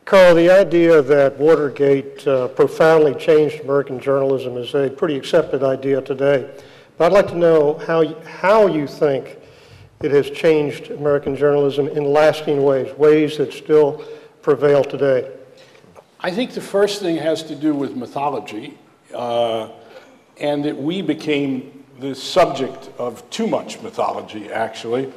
Carl, the idea that Watergate profoundly changed American journalism is a pretty accepted idea today. But I'd like to know how you think it has changed American journalism in lasting ways, ways that still prevail today. I think the first thing has to do with mythology, and that we became the subject of too much mythology, actually.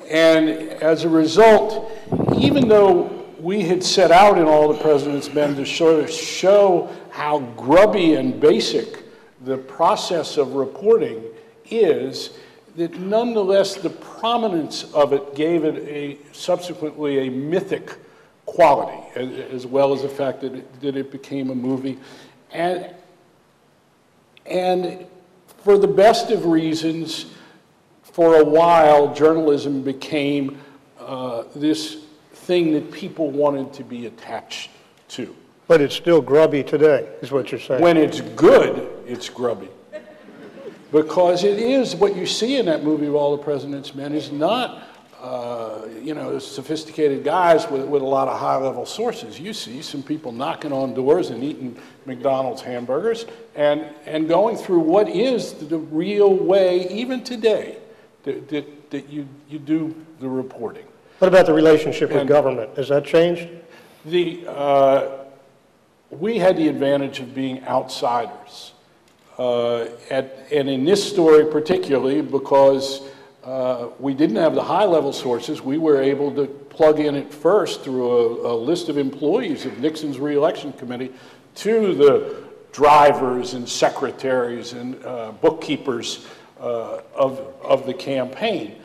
And as a result, even though we had set out in All the President's Men to sort of show how grubby and basic the process of reporting is, that nonetheless the prominence of it gave it subsequently a mythic quality, as well as the fact that it became a movie. And for the best of reasons, for a while, journalism became this thing that people wanted to be attached to. But it's still grubby today, is what you're saying. When it's good, it's grubby. Because it is, what you see in that movie, All the President's Men, is not, sophisticated guys with a lot of high-level sources. You see some people knocking on doors and eating McDonald's hamburgers and going through what is the real way, even today, that you do the reporting. What about the relationship with government? Has that changed? We had the advantage of being outsiders. And in this story particularly, because we didn't have the high-level sources, we were able to plug in at first through a list of employees of Nixon's re-election committee to the drivers and secretaries and bookkeepers of the campaign.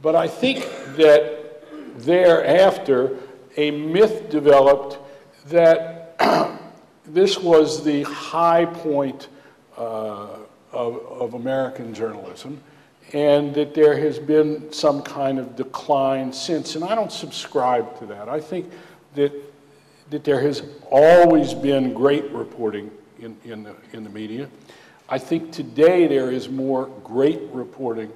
But I think that thereafter, a myth developed that this was the high point of American journalism, and that there has been some kind of decline since. And I don't subscribe to that. I think that there has always been great reporting in the media. I think today there is more great reporting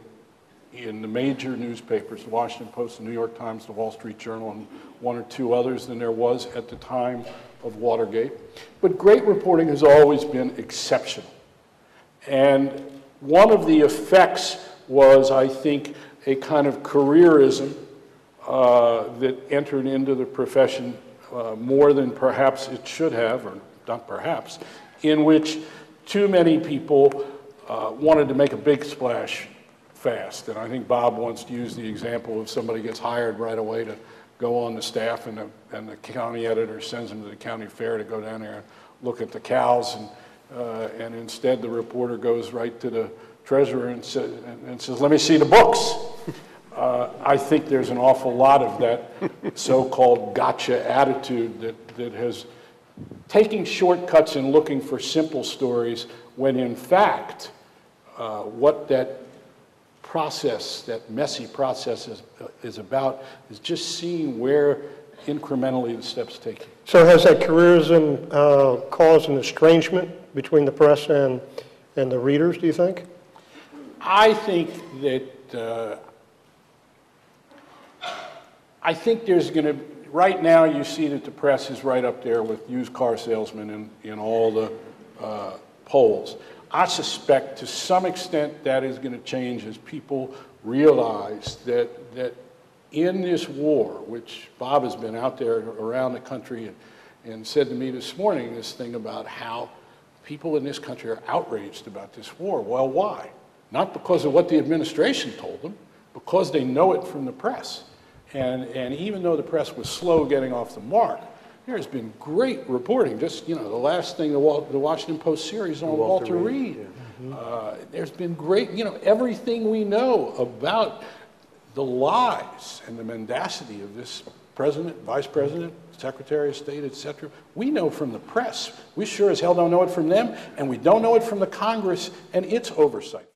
in the major newspapers, the Washington Post, the New York Times, the Wall Street Journal, and one or two others than there was at the time of Watergate. But great reporting has always been exceptional. And one of the effects was, I think, a kind of careerism that entered into the profession more than perhaps it should have, or not perhaps, in which too many people wanted to make a big splash fast. And I think Bob once used the example of somebody gets hired right away to go on the staff, and the county editor sends them to the county fair to go down there and look at the cows, and instead the reporter goes right to the treasurer and says, let me see the books. I think there's an awful lot of that so-called gotcha attitude that has taken shortcuts and looking for simple stories, when in fact what that process, that messy process is about, is just seeing where incrementally the steps taken. So has that careerism caused an estrangement between the press and the readers, do you think? I think that, I think there's going to, right now you see that the press is right up there with used car salesmen in all the polls. I suspect to some extent that is going to change as people realize that in this war, which Bob has been out there around the country and said to me this morning this thing about how people in this country are outraged about this war. Well, why? Not because of what the administration told them, because they know it from the press. And even though the press was slow getting off the mark, there has been great reporting. Just, the last thing, the Washington Post series on Walter Reed. Yeah. There's been great, everything we know about the lies and the mendacity of this president, vice president, secretary of state, etc. We know from the press. We sure as hell don't know it from them, and we don't know it from the Congress and its oversight.